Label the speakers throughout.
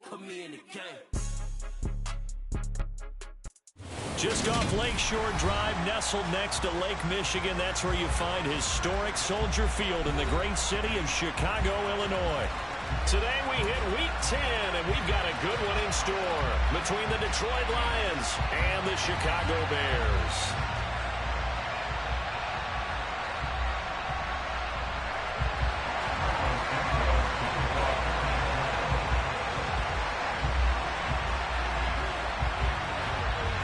Speaker 1: put me in the game.
Speaker 2: Just off Lakeshore Drive, nestled next to Lake Michigan. That's where you find historic Soldier Field in the great city of Chicago, Illinois. Today we hit Week 10, and we've got a good one in store between the Detroit Lions and the Chicago Bears.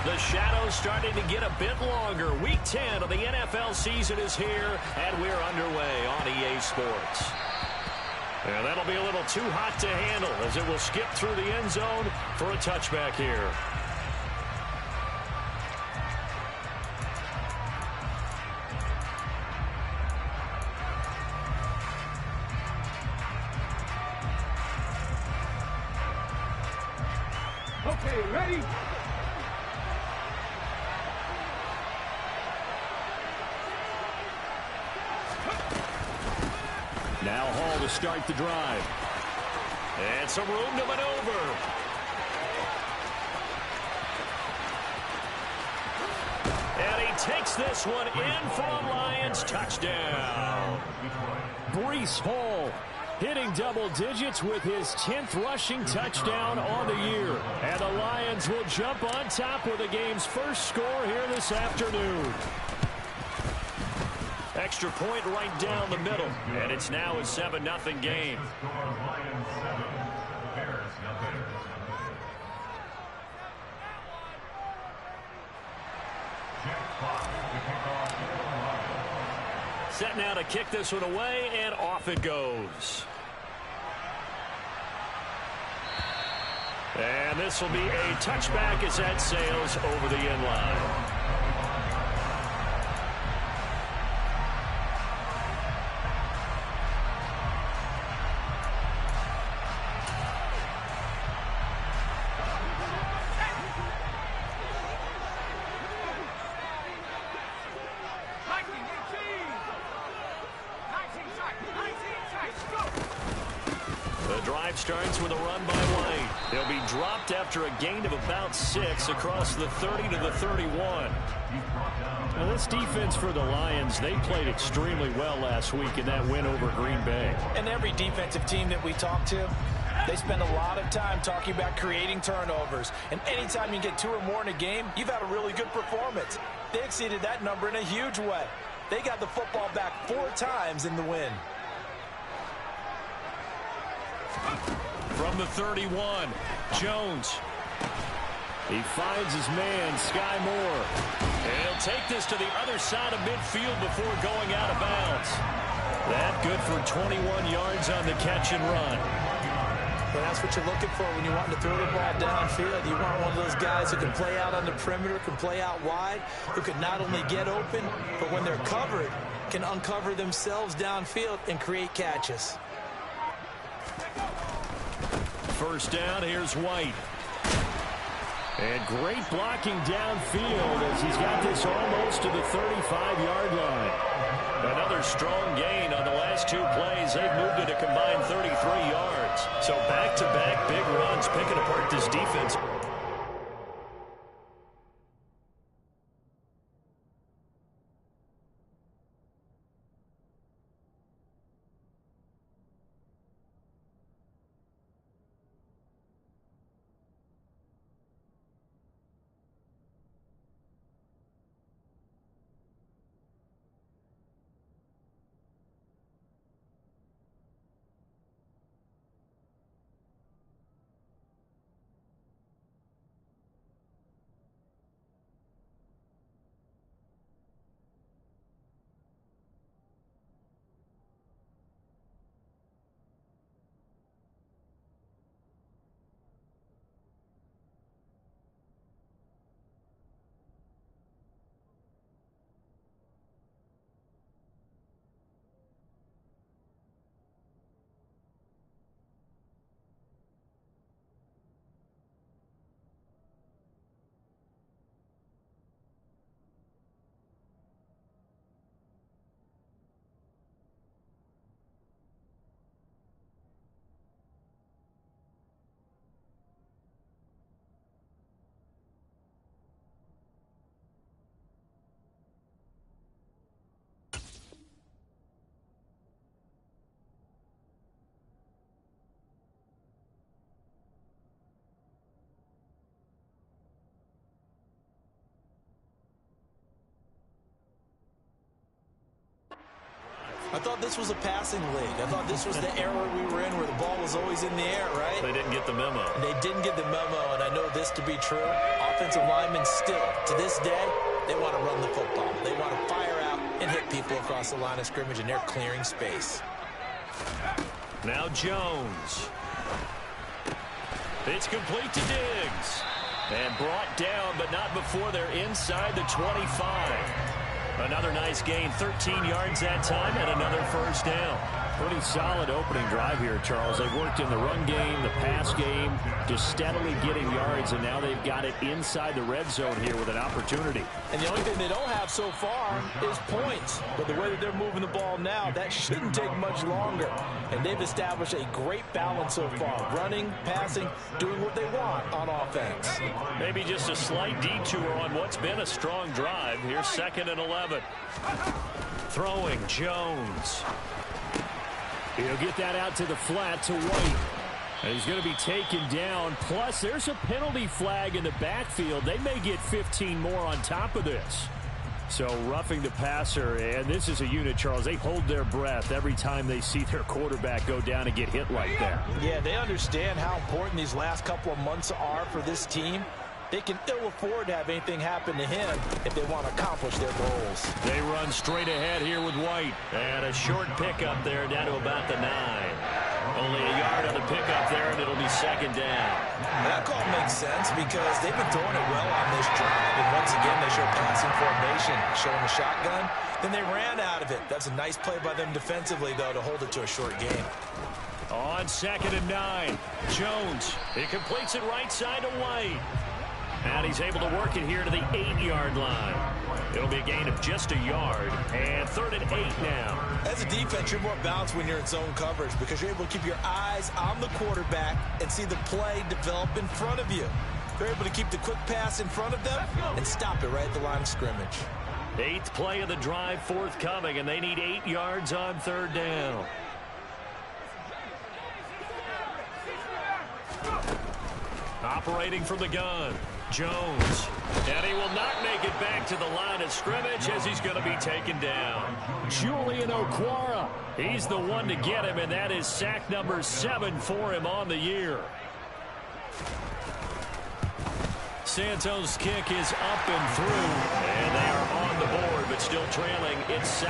Speaker 2: The shadow's starting to get a bit longer. Week 10 of the NFL season is here, and we're underway on EA Sports. And that'll be a little too hot to handle as it will skip through the end zone for a touchback here.
Speaker 3: Okay, ready?
Speaker 2: Now Hall to start the drive. And some room to maneuver. And he takes this one in for a Lions touchdown. Breece Hall hitting double digits with his 10th rushing touchdown on the year. And the Lions will jump on top with the game's first score here this afternoon. Extra point right down the middle, and it's now a 7-0 game. Set now to kick this one away, and off it goes. And this will be a touchback as that sails over the end line. Starts with a run by White. They'll be dropped after a gain of about 6 across the 30 to the 31. Now this defense for the Lions, they played extremely well last week in that win over Green Bay.
Speaker 4: And every defensive team that we talk to, they spend a lot of time talking about creating turnovers. And anytime you get 2 or more in a game, you've had a really good performance. They exceeded that number in a huge way. They got the football back 4 times in the win.
Speaker 2: From the 31, Jones. He finds his man, Sky Moore. And he'll take this to the other side of midfield before going out of bounds. That good for 21 yards on the catch and run.
Speaker 4: Well, that's what you're looking for when you want to throw the ball downfield. You want one of those guys who can play out on the perimeter, can play out wide, who can not only get open, but when they're covered, can uncover themselves downfield and create catches.
Speaker 2: First down, here's White. And great blocking downfield as he's got this almost to the 35-yard line. Another strong gain on the last 2 plays. They've moved it a combined 33 yards. So back-to-back big runs picking apart this defense.
Speaker 4: I thought this was a passing league. I thought this was the era we were in where the ball was always in the air, right?
Speaker 2: They didn't get the memo.
Speaker 4: They didn't get the memo, and I know this to be true. Offensive linemen still, to this day, they want to run the football. They want to fire out and hit people across the line of scrimmage, and they're clearing space.
Speaker 2: Now Jones. It's complete to Diggs. And brought down, but not before they're inside the 25. Another nice gain, 13 yards that time, and another first down. Pretty solid opening drive here, Charles. They've worked in the run game, the pass game, just steadily getting yards, and now they've got it inside the red zone here with an opportunity.
Speaker 4: And the only thing they don't have so far is points. But the way that they're moving the ball now, that shouldn't take much longer. And they've established a great balance so far. Running, passing, doing what they want on offense.
Speaker 2: Maybe just a slight detour on what's been a strong drive. Here's 2nd and 11. Throwing, Jones. He'll get that out to the flat to White. And he's going to be taken down. Plus, there's a penalty flag in the backfield. They may get 15 more on top of this. So roughing the passer, and this is a unit, Charles. They hold their breath every time they see their quarterback go down and get hit like that.
Speaker 4: Yeah, they understand how important these last couple of months are for this team. They can ill afford to have anything happen to him if they want to accomplish their goals.
Speaker 2: They run straight ahead here with White. And a short pickup there down to about the 9. Only a yard on the pickup there, and it'll be 2nd down.
Speaker 4: That call makes sense because they've been throwing it well on this drive. And once again, they show passing formation, showing the shotgun. Then they ran out of it. That's a nice play by them defensively, though, to hold it to a short game.
Speaker 2: On 2nd and 9, Jones. He completes it right side to White. And he's able to work it here to the 8-yard line. It'll be a gain of just a yard. And 3rd and 8 now.
Speaker 4: As a defense, you're more balanced when you're in zone coverage because you're able to keep your eyes on the quarterback and see the play develop in front of you. They're able to keep the quick pass in front of them and stop it right at the line of scrimmage.
Speaker 2: 8th play of the drive forthcoming, and they need 8 yards on 3rd down. Operating from the gun, Jones. And he will not make it back to the line of scrimmage as he's going to be taken down. Julian Okwara. He's the one to get him, and that is sack number 7 for him on the year. Santos' kick is up and through, and they are on the board, but still trailing. It's 7-3.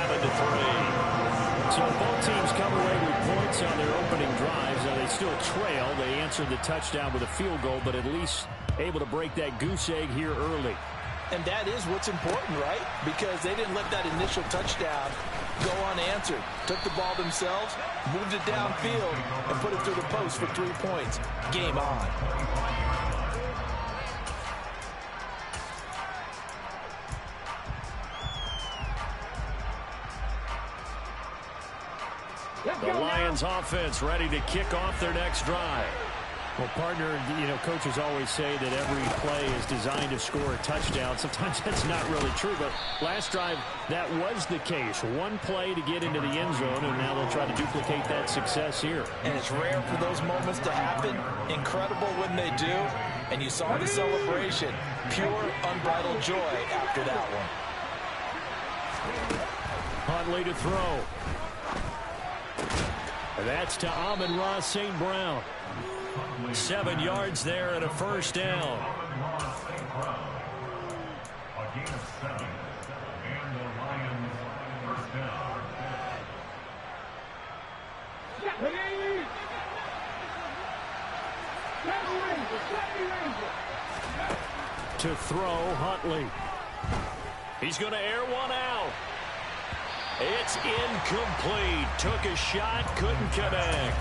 Speaker 2: So both teams come away with points on their opening drives. Now they still trail. They answered the touchdown with a field goal, but at least able to break that goose egg here early.
Speaker 4: And that is what's important, right? Because they didn't let that initial touchdown go unanswered. Took the ball themselves, moved it downfield, and put it through the post for 3 points. Game on.
Speaker 2: The Lions offense ready to kick off their next drive. Well, partner, you know, coaches always say that every play is designed to score a touchdown. Sometimes that's not really true, but last drive, that was the case. One play to get into the end zone, and now they'll try to duplicate that success here.
Speaker 4: And it's rare for those moments to happen. Incredible when they do. And you saw the celebration. Pure, unbridled joy after that one.
Speaker 2: Huntley to throw. That's to Amon-Ra St. Brown. 7 yards there and a first down. To throw, Huntley. He's going to air one out. It's incomplete. Took a shot, couldn't connect.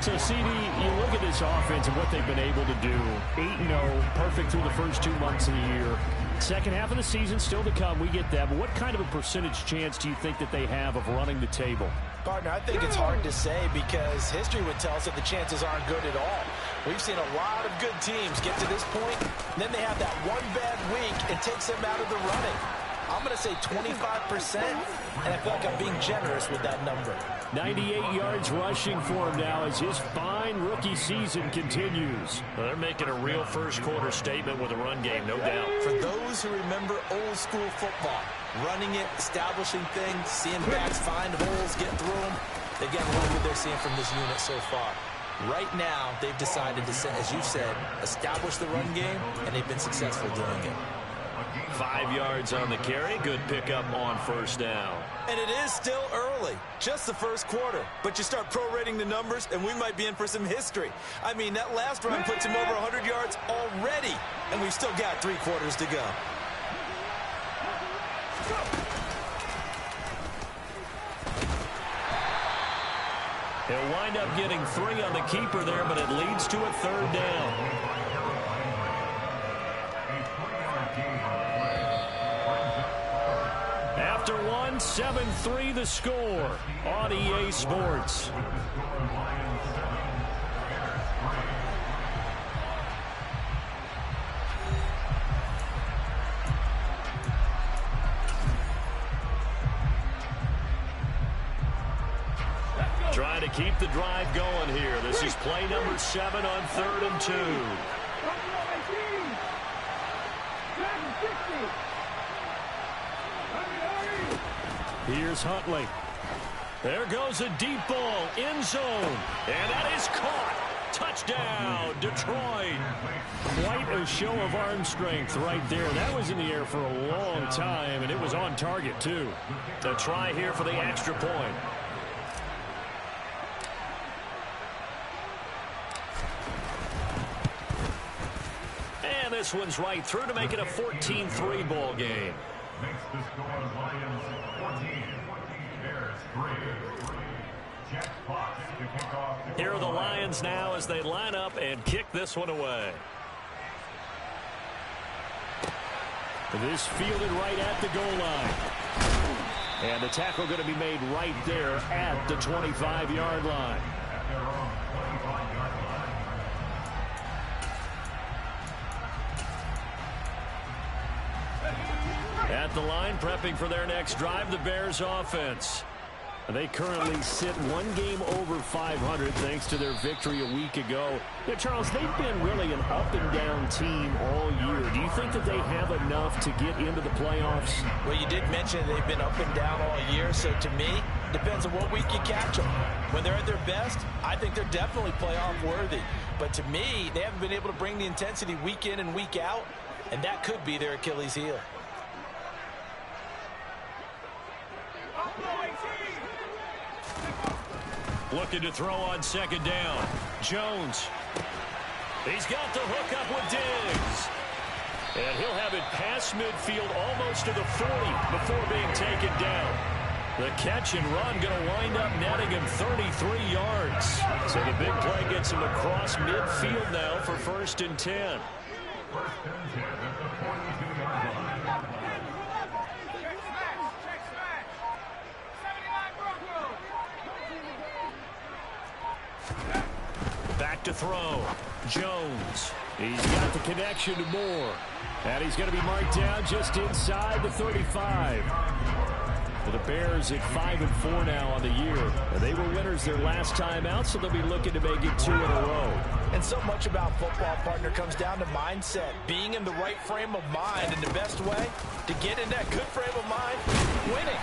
Speaker 2: So, CD, you look at this offense and what they've been able to do. 8-0, perfect through the first 2 months of the year. Second half of the season still to come. We get that. But what kind of a percentage chance do you think that they have of running the table?
Speaker 4: Partner, I think it's hard to say because history would tell us that the chances aren't good at all. We've seen a lot of good teams get to this point, and then they have that one bad week and takes them out of the running. I'm going to say 25%, and I feel like I'm being generous with that number.
Speaker 2: 98 yards rushing for him now as his fine rookie season continues. Well, they're making a real first-quarter statement with a run game, no doubt.
Speaker 4: For those who remember old-school football, running it, establishing things, seeing backs find holes, get through them. They've got to love what they're seeing from this unit so far. Right now, they've decided to, as you said, establish the run game, and they've been successful doing it.
Speaker 2: 5 yards on the carry. Good pickup on first down.
Speaker 1: And it is still early, just the first quarter. But you start prorating the numbers, and we might be in for some history. I mean, that last run puts him over 100 yards already, and we've still got 3 quarters to go.
Speaker 2: He'll wind up getting 3 on the keeper there, but it leads to a third down. After 1, 7-3 the score on EA Sports. Trying to keep the drive going here. This is play number 7 on 3rd and 2. Here's Huntley. There goes a deep ball, end zone, and that is caught. Touchdown, Detroit. Quite a show of arm strength right there. That was in the air for a long time, and it was on target, too. A try here for the extra point. And this one's right through to make it a 14-3 ball game.
Speaker 3: Makes the score Lions 14, Bears 3. Jack Fox to kick off.
Speaker 2: Here are the Lions now as they line up and kick this one away. This fielded right at the goal line. And the tackle going to be made right there at the 25-yard line.
Speaker 3: At their own 25-yard line.
Speaker 2: At the line, prepping for their next drive, the Bears offense. They currently sit 1 game over 500 thanks to their victory a week ago. Yeah, Charles, they've been really an up-and-down team all year. Do you think that they have enough to get into the playoffs?
Speaker 4: Well, you did mention they've been up and down all year, so to me, depends on what week you catch them. When they're at their best, I think they're definitely playoff worthy. But to me, they haven't been able to bring the intensity week in and week out, and that could be their Achilles heel.
Speaker 2: Looking to throw on 2nd down. Jones. He's got the hook up with Diggs. And he'll have it past midfield almost to the 40 before being taken down. The catch and run going to wind up netting him 33 yards. So the big play gets him across midfield now for 1st and 10.
Speaker 3: 1st and 10 at the 42-yard line.
Speaker 2: Back to throw. Jones. He's got the connection to Moore. And he's going to be marked down just inside the 35. For the Bears at 5-4 now on the year. They were winners their last time out, so they'll be looking to make it 2 in a row.
Speaker 4: And so much about football, partner, comes down to mindset. Being in the right frame of mind, and the best way to get in that good frame of mind, winning.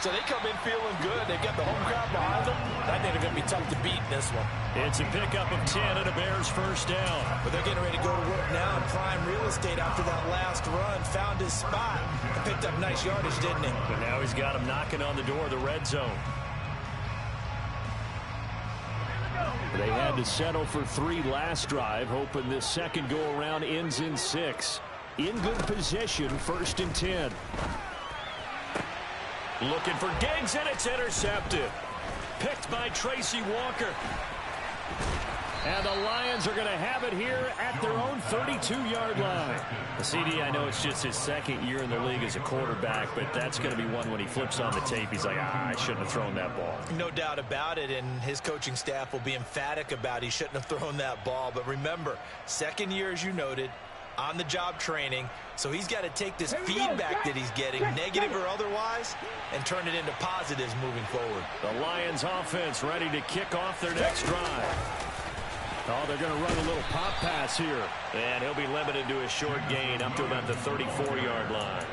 Speaker 4: So they come in feeling good. They've got the home crowd behind them. I think they're going to be tough to beat in this one.
Speaker 2: It's a pickup of 10 and a Bears 1st down.
Speaker 4: But they're getting ready to go to work now in prime real estate after that last run. Found his spot and picked up nice yardage, didn't he?
Speaker 2: But now he's got him knocking on the door of the red zone. They had to settle for 3 last drive, hoping this second go-around ends in 6. In good position, 1st and 10. Looking for Diggs, and it's intercepted. Picked by Tracy Walker. And the Lions are going to have it here at their own 32-yard line. The CD, I know it's just his 2nd year in the league as a quarterback, but that's going to be one when he flips on the tape. He's like, I shouldn't have thrown that ball.
Speaker 4: No doubt about it, and his coaching staff will be emphatic about he shouldn't have thrown that ball. But remember, 2nd year, as you noted, on-the-job training, so he's got to take this feedback that he's getting, negative or otherwise, and turn it into positives moving forward.
Speaker 2: The Lions offense ready to kick off their next drive. Oh, they're going to run a little pop pass here. And he'll be limited to a short gain up to about the 34-yard line.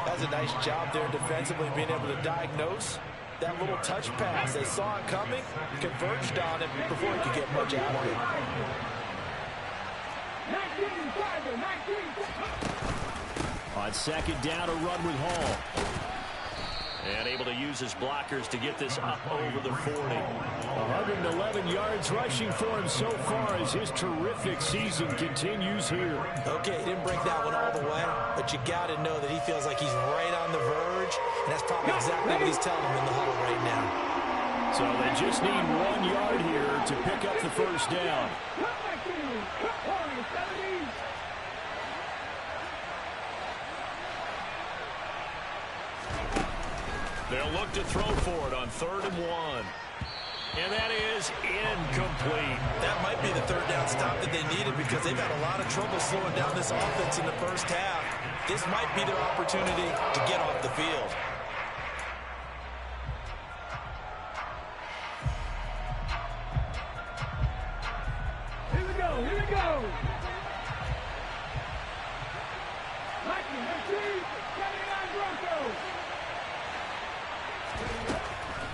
Speaker 4: That's a nice job there defensively, being able to diagnose that little touch pass. They saw it coming, converged on it before he could get much out of it.
Speaker 2: On second down, a run with Hall. And able to use his blockers to get this up over the 40. 111 yards rushing for him so far as his terrific season continues here.
Speaker 4: Okay, he didn't break that one all the way, but you got to know that he feels like he's right on the verge, and that's probably exactly what he's telling him in the huddle right now.
Speaker 2: So they just need 1 yard here to pick up the first down. They'll look to throw for it on 3rd and 1. And that is incomplete.
Speaker 4: That might be the third down stop that they needed because they've had a lot of trouble slowing down this offense in the first half. This might be their opportunity to get off the field.
Speaker 5: Here we go, here we go. Lightning, MC, 79 Broncos.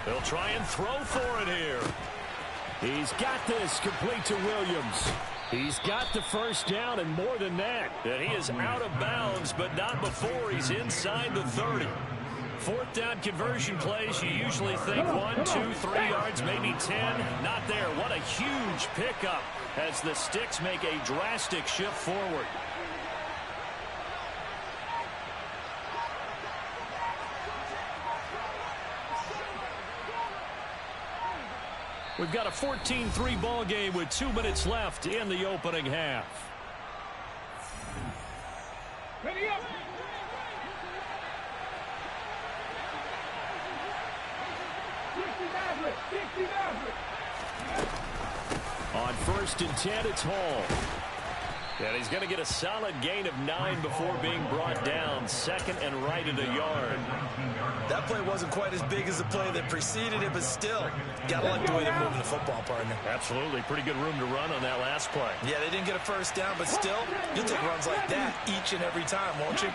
Speaker 2: They'll try and throw for it here. He's got this complete to Williams. He's got the first down and more than that. And he is out of bounds, but not before he's inside the 30. 4th down conversion plays, you usually think 1, 2, 3 yards, maybe 10. Not there. What a huge pickup as the Sticks make a drastic shift forward. We've got a 14-3 ball game with 2 minutes left in the opening half.
Speaker 5: Ready up.
Speaker 2: On 1st and 10, it's Hall. And he's going to get a solid gain of 9 before being brought down. 2nd and right at a yard.
Speaker 4: That play wasn't quite as big as the play that preceded it, but still, got to like the way they're moving the football, partner.
Speaker 2: Absolutely. Pretty good room to run on that last play.
Speaker 4: Yeah, they didn't get a first down, but still, you'll take runs like that each and every time, won't you?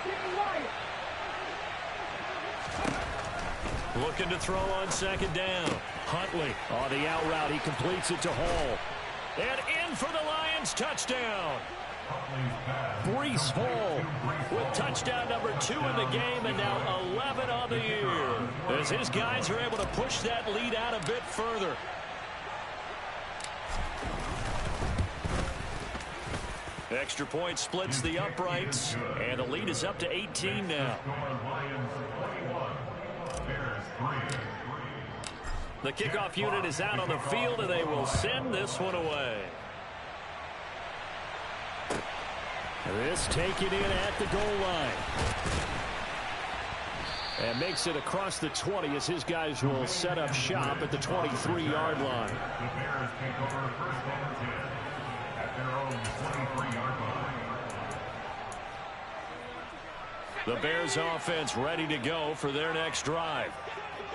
Speaker 2: Looking to throw on 2nd down. Huntley on the out route. He completes it to Hall. And in for the Lions touchdown. Breece Hall with touchdown number 2 in the game and now 11 on the year as his guys are able to push that lead out a bit further. Extra point splits the uprights and the lead is up to 18 now. The kickoff unit is out on the field and they will send this one away. This taken in at the goal line. And makes it across the 20 as his guys will set up shop at the 23-yard line.
Speaker 3: The Bears take over 1st and 10 at their own 23-yard line.
Speaker 2: The Bears offense ready to go for their next drive.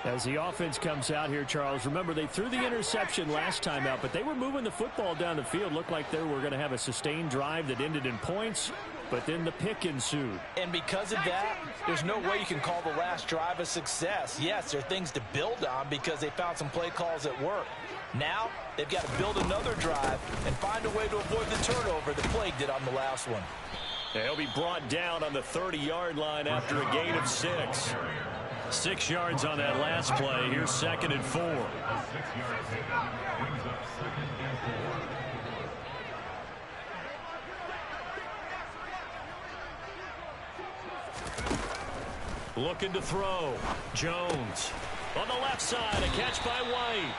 Speaker 2: As the offense comes out here, Charles, remember they threw the interception last time out, but they were moving the football down the field. Looked like they were going to have a sustained drive that ended in points, but then the pick ensued.
Speaker 4: And because of that, there's no way you can call the last drive a success. Yes, there are things to build on because they found some play calls that work. Now, they've got to build another drive and find a way to avoid the turnover that plagued it on the last one.
Speaker 2: He'll be brought down on the 30-yard line after a gain of 6. 6 yards on that last play. Here's 2nd and 4.
Speaker 3: 6 yards pickup brings up 2nd and
Speaker 2: 4. Looking to throw. Jones on the left side. A catch by White.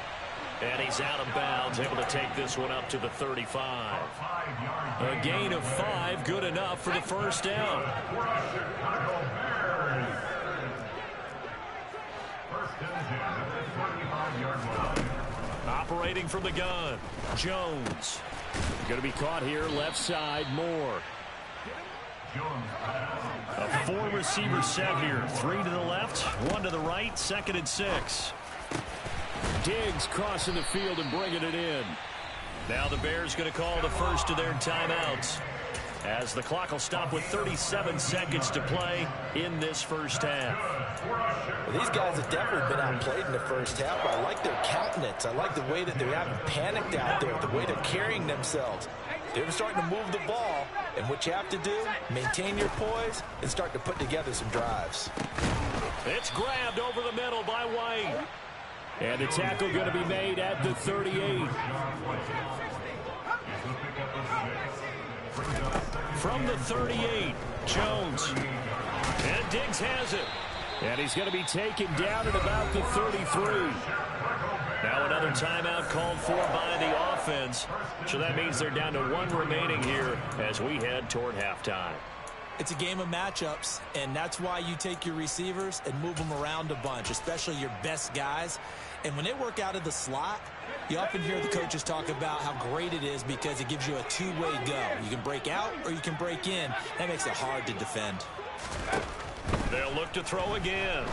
Speaker 2: And he's out of bounds, able to take this one up to the 35. A gain of 5, good enough for the first down. Operating from the gun, Jones. Going to be caught here, left side, Moore. A 4-receiver set here. 3 to the left, 1 to the right, 2nd and 6. Diggs crossing the field and bringing it in. Now the Bears going to call the first of their timeouts. as the clock will stop with 37 seconds to play in this first half.
Speaker 4: Well, these guys have definitely been outplayed in the first half, but I like their countenance. I like the way that they haven't panicked out there, the way they're carrying themselves. They're starting to move the ball, and what you have to do, maintain your poise and start to put together some drives.
Speaker 2: It's grabbed over the middle by White. And the tackle going to be made at the 38. From the 38, Jones. And Diggs has it. And he's going to be taken down at about the 33. Now another timeout called for by the offense. So that means they're down to one remaining here as we head toward halftime.
Speaker 4: It's a game of matchups, and that's why you take your receivers and move them around a bunch, especially your best guys. And when they work out of the slot, you often hear the coaches talk about how great it is because it gives you a two-way go. You can break out or you can break in. That makes it hard to defend.
Speaker 2: They'll look to throw again.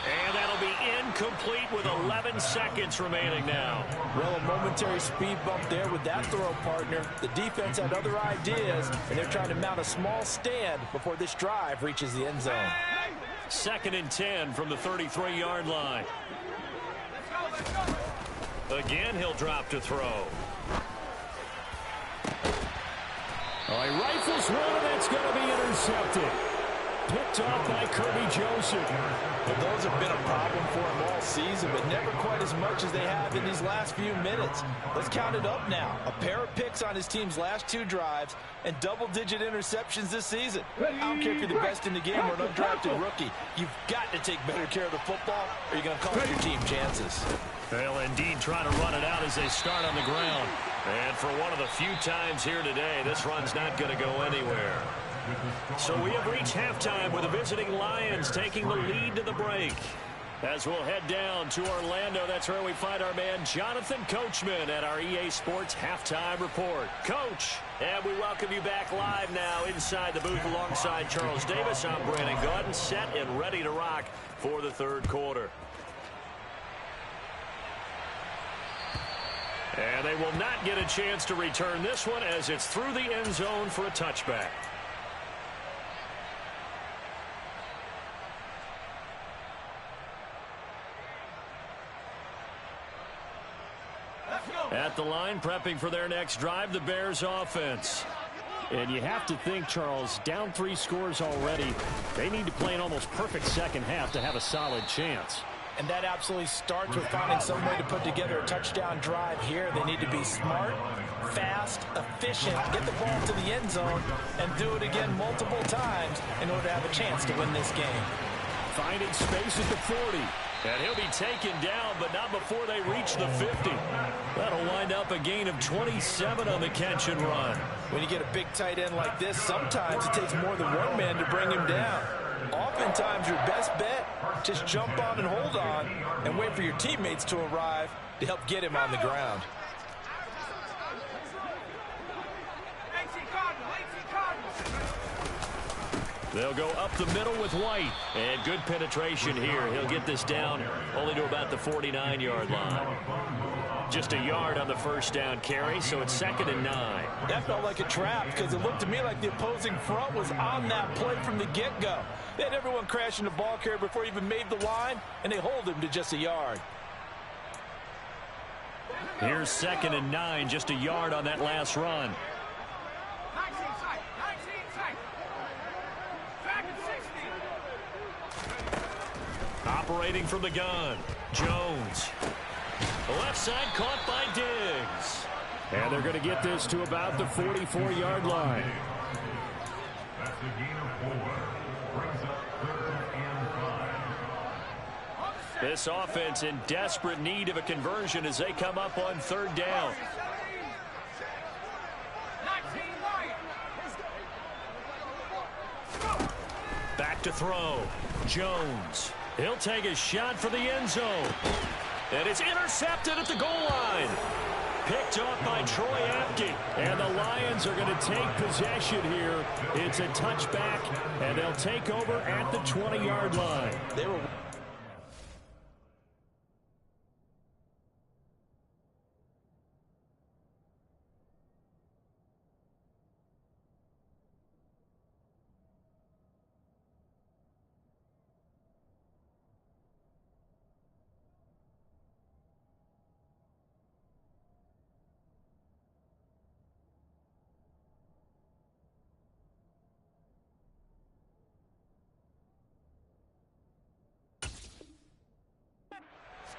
Speaker 2: And that'll be incomplete with 11 seconds remaining now.
Speaker 4: Well, a momentary speed bump there with that throw, partner. The defense had other ideas, and they're trying to mount a small stand before this drive reaches the end zone.
Speaker 2: 2nd and 10 from the 33-yard line. Again, he'll drop to throw.
Speaker 6: Oh, he rifles one, and that's going to be intercepted. Picked off by Kirby Joseph.
Speaker 4: Well, those have been a problem for him all season, but never quite as much as they have in these last few minutes. Let's count it up now. A pair of picks on his team's last 2 drives and double-digit interceptions this season. I don't care if you're the best in the game or an undrafted rookie. You've got to take better care of the football or you're going to cost your team chances.
Speaker 2: They'll indeed try to run it out as they start on the ground. And for one of the few times here today, this run's not going to go anywhere. So we have reached halftime with the visiting Lions taking the lead to the break. As we'll head down to Orlando, that's where we find our man Jonathan Coachman at our EA Sports Halftime Report. Coach, and we welcome you back live now inside the booth alongside Charles Davis. I'm Brandon Gaudin, set and ready to rock for the third quarter. And they will not get a chance to return this one as it's through the end zone for a touchback. At the line, prepping for their next drive, the Bears offense.
Speaker 6: And you have to think, Charles, down 3 scores already. They need to play an almost perfect second half to have a solid chance.
Speaker 4: And that absolutely starts with finding some way to put together a touchdown drive here. They need to be smart, fast, efficient, get the ball to the end zone, and do it again multiple times in order to have a chance to win this game.
Speaker 6: Finding space at the 40.
Speaker 2: And he'll be taken down, but not before they reach the 50. That'll wind up a gain of 27 on the catch and run.
Speaker 4: When you get a big tight end like this, sometimes it takes more than one man to bring him down. Oftentimes, your best bet, just jump on and hold on and wait for your teammates to arrive to help get him on the ground.
Speaker 2: They'll go up the middle with White. And good penetration here. He'll get this down only to about the 49-yard line. Just a yard on the first down carry, so it's 2nd and 9.
Speaker 4: That felt like a trap because it looked to me like the opposing front was on that play from the get-go. They had everyone crashing the ball carrier before he even made the line, and they hold him to just a yard.
Speaker 2: Here's 2nd and 9, just a yard on that last run. Operating from the gun, Jones. The left side caught by Diggs.
Speaker 6: And they're going to get this to about the 44-yard line.
Speaker 3: That's a gain of 4. Brings up 3rd and 5.
Speaker 2: This offense in desperate need of a conversion as they come up on 3rd down. Back to throw. Jones. He'll take a shot for the end zone. And it's intercepted at the goal line. Picked off by Troy Apke. And the Lions are going to take possession here. It's a touchback, and they'll take over at the 20-yard line.
Speaker 4: They were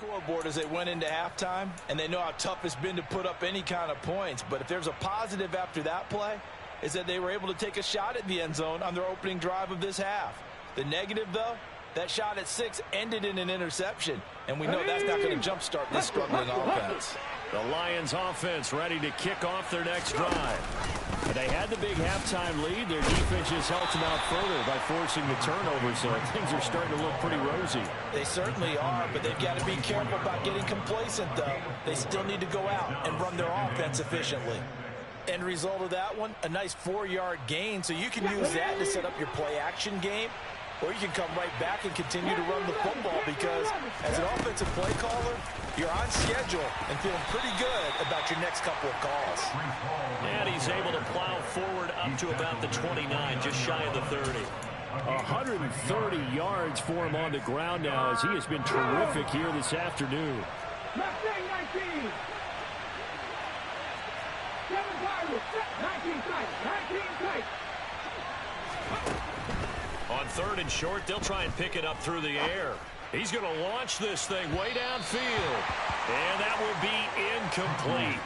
Speaker 4: Scoreboard as they went into halftime, and they know how tough it's been to put up any kind of points. But if there's a positive after that play, is that they were able to take a shot at the end zone on their opening drive of this half. The negative, though, that shot at 6 ended in an interception, and we know that's not going to jumpstart this struggling offense.
Speaker 2: The Lions offense ready to kick off their next drive. They had the big halftime lead. Their defense just helped them out further by forcing the turnover, so things are starting to look pretty rosy.
Speaker 4: They certainly are, but they've got to be careful about getting complacent, though. They still need to go out and run their offense efficiently. End result of that one, a nice 4-yard gain, so you can use that to set up your play-action game, or you can come right back and continue to run the football because as an offensive play caller, you're on schedule and feeling pretty good about your next couple of calls.
Speaker 2: And he's able to plow forward up to about the 29, just shy of the 30.
Speaker 6: 130 yards for him on the ground now as he has been terrific here this afternoon.
Speaker 5: Mustang 19. 7 Pirates. 19 tight. 19 tight.
Speaker 2: On 3rd and short, they'll try and pick it up through the air. He's going to launch this thing way downfield. And that will be incomplete.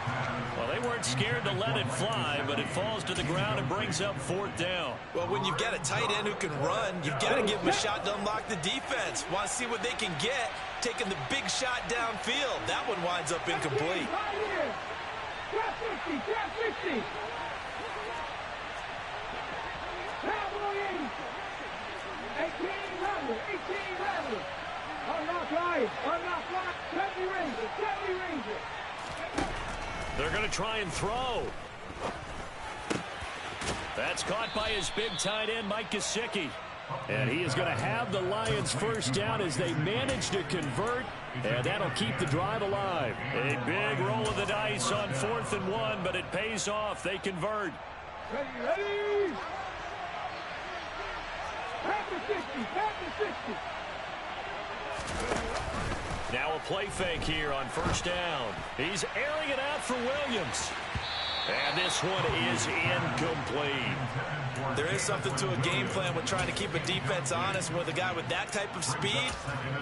Speaker 2: Well, they weren't scared to let it fly, but it falls to the ground and brings up 4th down.
Speaker 1: Well, when you've got a tight end who can run, you've got to give him a shot to unlock the defense. Want to see what they can get, taking the big shot downfield. That one winds up incomplete.
Speaker 5: Trap 50. Trap 50. Cowboy 80. 18 Rattler. 18 Rattler. Unlock line. Unlock line. 70 Ranger. 70 Ranger.
Speaker 2: They're going to try and throw. That's caught by his big tight end, Mike Gesicki. And he is going to have the Lions first down as they manage to convert, and that'll keep the drive alive. A big roll of the dice on 4th and 1, but it pays off. They convert.
Speaker 5: Ready. Back to 60. Back to 60.
Speaker 2: Now a play fake here on 1st down. He's airing it out for Williams. And this one is incomplete.
Speaker 1: There is something to a game plan with trying to keep a defense honest with a guy with that type of speed.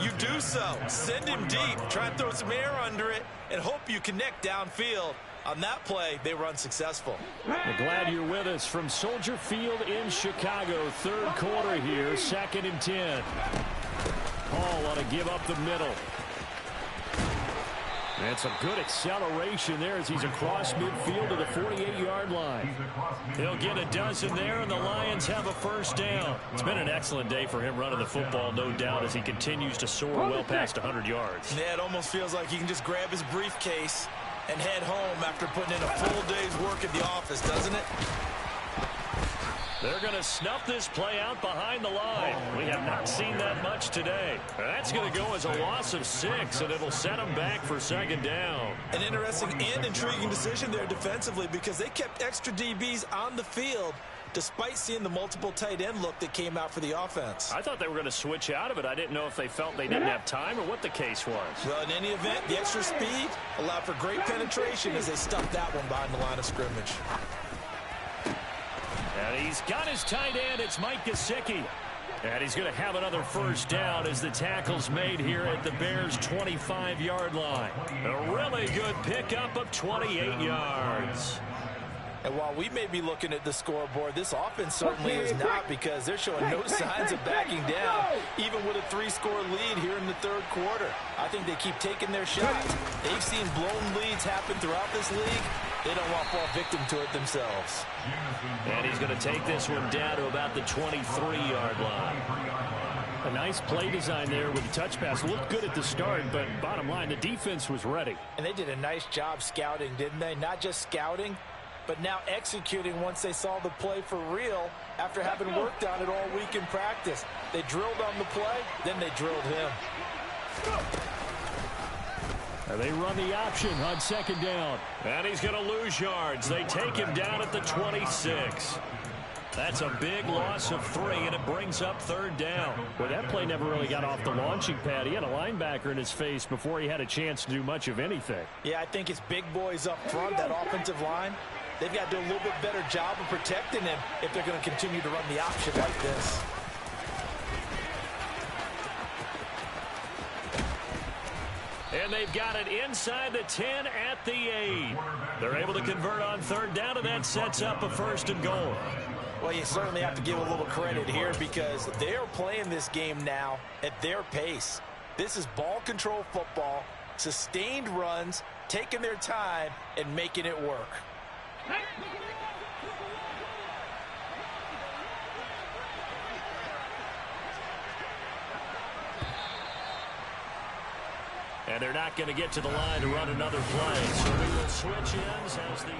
Speaker 1: You do so. Send him deep. Try and throw some air under it and hope you connect downfield. On that play, they were unsuccessful.
Speaker 6: We're glad you're with us from Soldier Field in Chicago. 3rd quarter here, 2nd and 10. Hall ought to give up the middle. That's a good acceleration there as he's across midfield to the 48-yard line.
Speaker 2: He'll get a dozen there, and the Lions have a first down. It's been an excellent day for him running the football, no doubt, as he continues to soar well past 100 yards.
Speaker 1: Yeah, it almost feels like he can just grab his briefcase and head home after putting in a full day's work at the office, doesn't it?
Speaker 2: They're going to snuff this play out behind the line. We have not seen that much today. That's going to go as a loss of 6, and it'll set them back for 2nd down.
Speaker 1: An interesting and intriguing decision there defensively because they kept extra DBs on the field despite seeing the multiple tight end look that came out for the offense.
Speaker 2: I thought they were going to switch out of it. I didn't know if they felt they didn't have time or what the case was.
Speaker 1: Well, in any event, the extra speed allowed for great penetration as they stuffed that one behind the line of scrimmage.
Speaker 2: And he's got his tight end. It's Mike Gesicki. And he's going to have another first down as the tackle's made here at the Bears' 25-yard line. A really good pickup of 28 yards.
Speaker 4: And while we may be looking at the scoreboard, this offense certainly is not because they're showing no signs of backing down, even with a 3-score lead here in the 3rd quarter. I think they keep taking their shots. They've seen blown leads happen throughout this league. They don't want to fall victim to it themselves.
Speaker 2: And he's going to take this one down to about the 23-yard line.
Speaker 6: A nice play design there with the touch pass. Looked good at the start, but bottom line, the defense was ready.
Speaker 4: And they did a nice job scouting, didn't they? Not just scouting, but now executing once they saw the play for real after having worked on it all week in practice. They drilled on the play, then they drilled him.
Speaker 6: And they run the option on 2nd down.
Speaker 2: And he's going to lose yards. They take him down at the 26. That's a big loss of 3, and it brings up 3rd down.
Speaker 6: Well, that play never really got off the launching pad. He had a linebacker in his face before he had a chance to do much of anything.
Speaker 4: Yeah, I think it's big boys up front, that offensive line. They've got to do a little bit better job of protecting him if they're going to continue to run the option like this.
Speaker 6: And they've got it inside the 10 at the 8. They're able to convert on third down, and that sets up a 1st and goal.
Speaker 4: Well, you certainly have to give a little credit here because they are playing this game now at their pace. This is ball control football, sustained runs, taking their time, and making it work.
Speaker 6: And they're not going to get to the line to run another play. So we will switch ends as the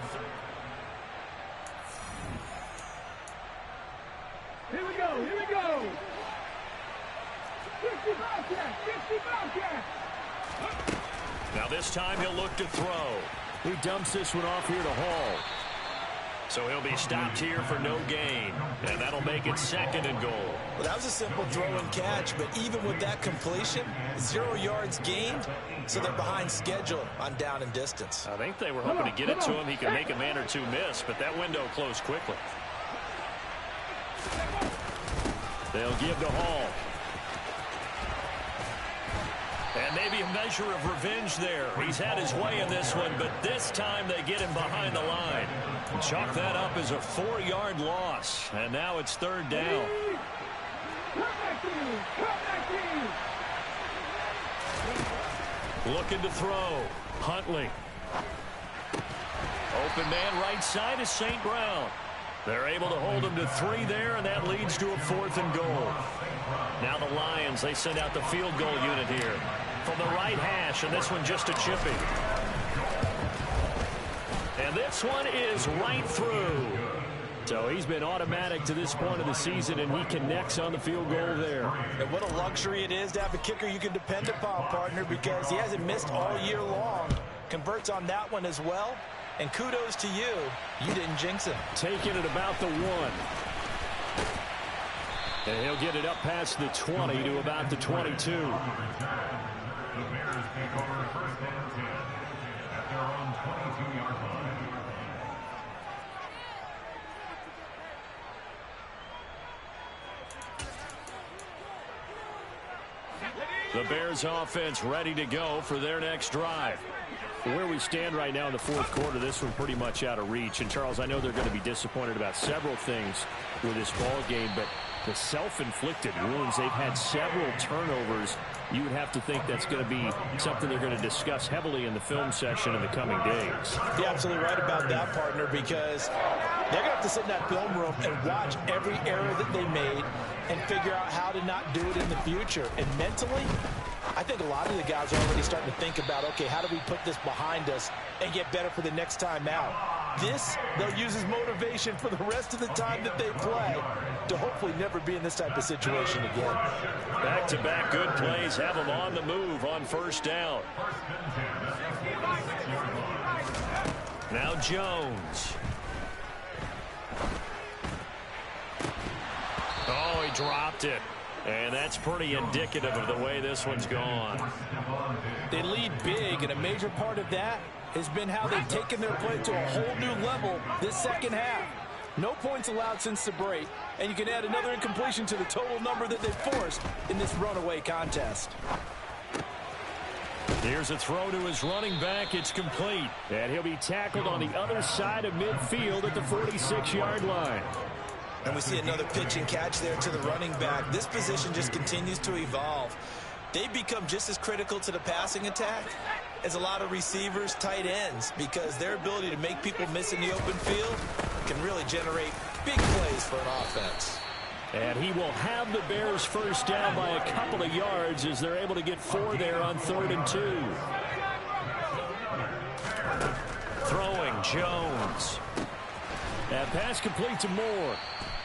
Speaker 5: Here we go, here we go. 50 Bobcat, 50 Bobcat.
Speaker 6: Now this time he'll look to throw. He dumps this one off here to Hall. So he'll be stopped here for no gain. And that'll make it 2nd and goal.
Speaker 4: Well, that was a simple throw and catch, but even with that completion, 0 yards gained, so they're behind schedule on down and distance.
Speaker 6: I think they were hoping to get it to him. He could make a man or two miss, but that window closed quickly. They'll give to Hall. And maybe a measure of revenge there. He's had his way in this one, but this time they get him behind the line. And chalk that up as a 4-yard loss. And now it's 3rd down.
Speaker 5: Come back to you, come back to you.
Speaker 6: Looking to throw. Huntley. Open man right side is St. Brown. They're able to hold him to 3 there, and that leads to a 4th and goal. Now the Lions, they send out the field goal unit here. From the right hash, and this one just a chipping. And this one is right through. So he's been automatic to this point of the season, and he connects on the field goal there.
Speaker 4: And what a luxury it is to have a kicker you can depend upon, partner, because he hasn't missed all year long. Converts on that one as well. And kudos to you. You didn't jinx him.
Speaker 6: Taking it about the 1. And he'll get it up past the 20 to about the 22.
Speaker 3: The Bears take over 1st and 10 at their own 22-yard line.
Speaker 6: The Bears offense ready to go for their next drive. Where we stand right now in the 4th quarter, this one pretty much out of reach. And, Charles, I know they're going to be disappointed about several things with this ball game, but the self-inflicted wounds, they've had several turnovers. You would have to think that's going to be something they're going to discuss heavily in the film session in the coming days.
Speaker 4: You're absolutely right about that, partner, because they're going to have to sit in that film room and watch every error that they made and figure out how to not do it in the future. And mentally, I think a lot of the guys are already starting to think about, okay, how do we put this behind us and get better for the next time out? This, they'll use as motivation for the rest of the time that they play to hopefully never be in this type of situation again.
Speaker 6: Back-to-back good plays have them on the move on 1st down. Now Jones. Oh, he dropped it. And that's pretty indicative of the way this one's gone.
Speaker 4: They lead big, and a major part of that has been how they've taken their play to a whole new level this 2nd half. No points allowed since the break, and you can add another incompletion to the total number that they've forced in this runaway contest.
Speaker 6: Here's a throw to his running back. It's complete. And he'll be tackled on the other side of midfield at the 46-yard line.
Speaker 4: And we see another pitch and catch there to the running back. This position just continues to evolve. They become just as critical to the passing attack as a lot of receivers, tight ends, because their ability to make people miss in the open field can really generate big plays for an offense.
Speaker 6: And he will have the Bears 1st down by a couple of yards as they're able to get 4 there on 3rd and 2. Throwing Jones. And pass complete to Moore.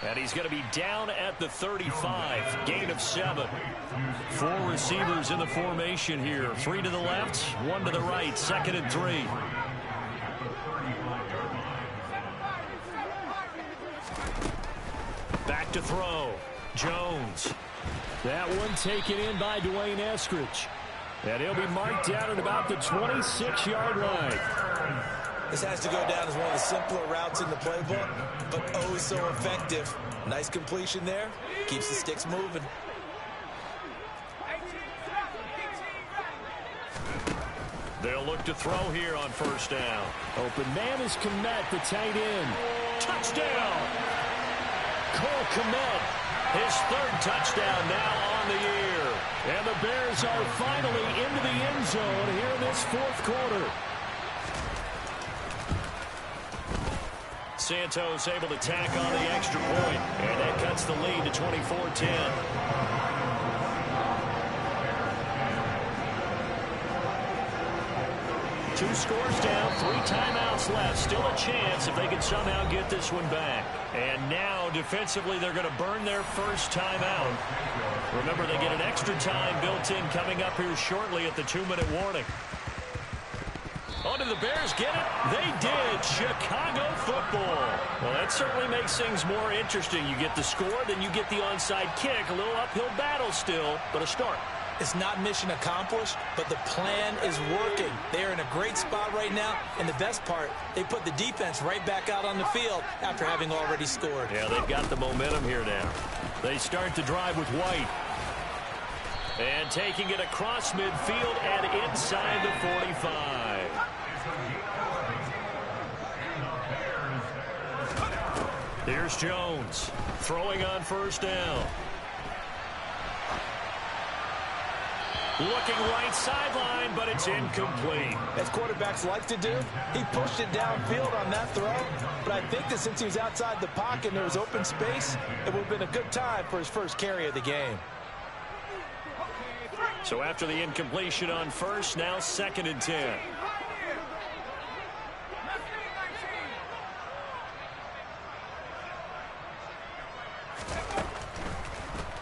Speaker 6: And he's going to be down at the 35. Gain of 7. 4 receivers in the formation here. 3 to the left, 1 to the right. 2nd and 3. Back to throw. Jones. That one taken in by Dwayne Eskridge. And he'll be marked down at about the 26-yard line.
Speaker 4: This has to go down as one of the simpler routes in the playbook, but oh so effective. Nice completion there. Keeps the sticks moving.
Speaker 6: look to throw here on first down.
Speaker 2: Open man is Kmet, the tight end.
Speaker 6: Touchdown! Cole Kmet, his third touchdown now on the year. And the Bears are finally into the end zone here in this fourth quarter. Santos able to tack on the extra point, and that cuts the lead to 24-10. Two scores down, 3 timeouts left. Still a chance if they can somehow get this one back. And now, defensively, they're going to burn their first timeout. Remember, they get an extra time built in coming up here shortly at the 2-minute warning. Oh, did the Bears get it? They did. Chicago football. Well, that certainly makes things more interesting. You get the score, then you get the onside kick. A little uphill battle still, but a start.
Speaker 4: It's not mission accomplished, but the plan is working. They're in a great spot right now, and the best part, they put the defense right back out on the field after having already scored.
Speaker 6: Yeah, they've got the momentum here now. They start the drive with White. And taking it across midfield and inside the 45. Here's Jones, throwing on first down. Looking right sideline, but it's incomplete.
Speaker 4: As quarterbacks like to do, he pushed it downfield on that throw. But I think that since he was outside the pocket and there was open space, it would have been a good time for his first carry of the game.
Speaker 6: So after the incompletion on first, now 2nd and 10.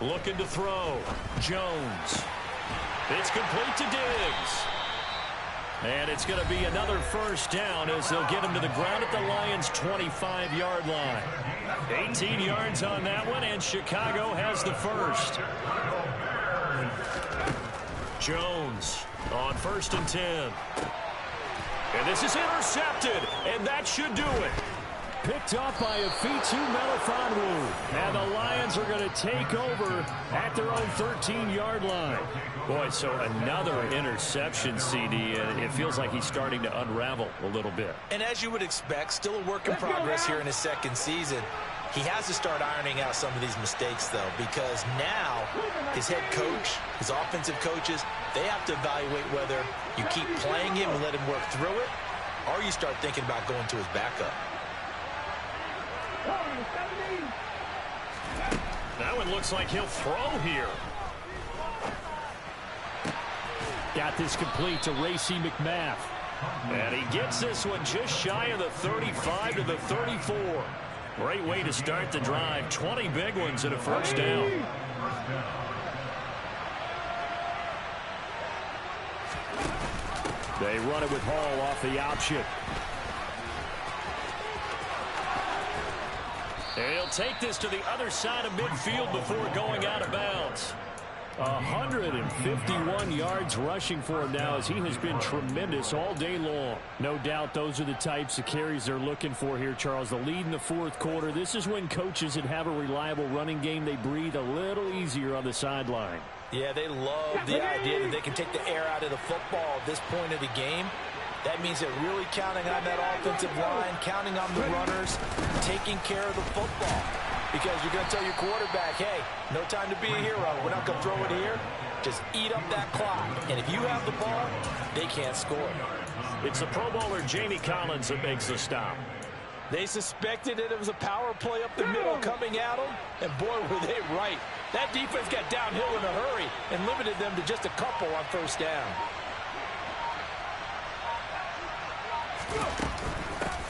Speaker 6: Looking to throw. Jones. It's complete to Diggs. And it's going to be another first down as they'll get him to the ground at the Lions' 25-yard line. 18 yards on that one, and Chicago has the first. Jones on 1st and 10. And this is intercepted, and that should do it.
Speaker 2: Picked off by Afitu Melifonwu. And the Lions are going to take over at their own 13-yard line.
Speaker 6: Boy, so another interception, CD, and it feels like he's starting to unravel a little bit.
Speaker 4: And as you would expect, still a work in progress here in his second season. He has to start ironing out some of these mistakes, though, because now his head coach, his offensive coaches, they have to evaluate whether you keep playing him and let him work through it, or you start thinking about going to his backup.
Speaker 6: That one looks like he'll throw here.
Speaker 2: Got this complete to Racey McMath.
Speaker 6: And he gets this one just shy of the 35 to the 34. Great way to start the drive. 20 big ones and a first down.
Speaker 2: They run it with Hall off the option.
Speaker 6: And he'll take this to the other side of midfield before going out of bounds.
Speaker 2: 151 yards rushing for him now as he has been tremendous all day long. No doubt those are the types of carries they're looking for here, Charles. The lead in the fourth quarter. This is when coaches that have a reliable running game, they breathe a little easier on the sideline.
Speaker 4: Yeah, they love the idea that they can take the air out of the football at this point of the game. That means they're really counting on that offensive line, counting on the runners, taking care of the football. Because you're going to tell your quarterback, hey, no time to be a hero. We're not going to throw it here. Just eat up that clock. And if you have the ball, they can't score.
Speaker 6: It's the Pro Bowler Jamie Collins that makes the stop.
Speaker 4: They suspected that it was a power play up the middle coming at them, and boy, were they right. That defense got downhill in a hurry and limited them to just a couple on first down.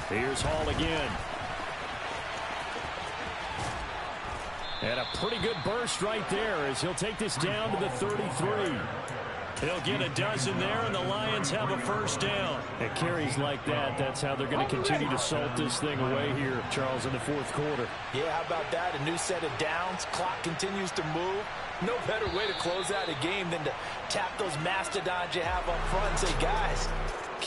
Speaker 2: Here's Hall again.
Speaker 6: And a pretty good burst right there as he'll take this down to the 33. He'll get a dozen there, and the Lions have a first down.
Speaker 2: At carries like that, that's how they're going to continue to salt this thing away here, Charles, in the fourth quarter.
Speaker 4: Yeah, how about that? A new set of downs. Clock continues to move. No better way to close out a game than to tap those mastodons you have up front and say, guys,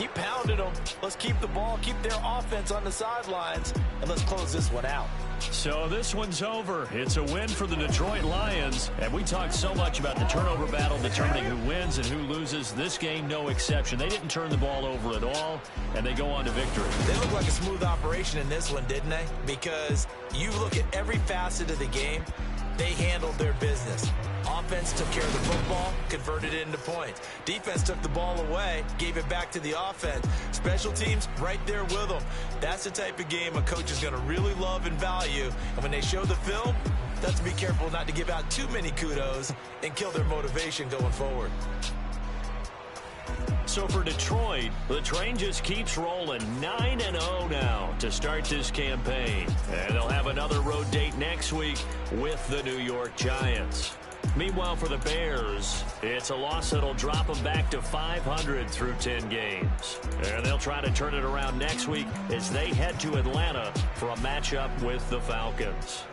Speaker 4: Keep pounding them. Let's keep the ball, keep their offense on the sidelines, and let's close this one out.
Speaker 6: So this one's over. It's a win for the Detroit Lions. And we talked so much about the turnover battle determining who wins and who loses. This game, no exception. They didn't turn the ball over at all, and they go on to victory.
Speaker 4: They look like a smooth operation in this one, didn't they? Because you look at every facet of the game, they handled their business. Offense took care of the football, converted it into points. Defense took the ball away, gave it back to the offense. Special teams right there with them. That's the type of game a coach is going to really love and value. And when they show the film, that's to be careful not to give out too many kudos and kill their motivation going forward.
Speaker 6: So for Detroit, the train just keeps rolling 9-0 now to start this campaign. And they'll have another road date next week with the New York Giants. Meanwhile, for the Bears, it's a loss that'll drop them back to 500 through 10 games. And they'll try to turn it around next week as they head to Atlanta for a matchup with the Falcons.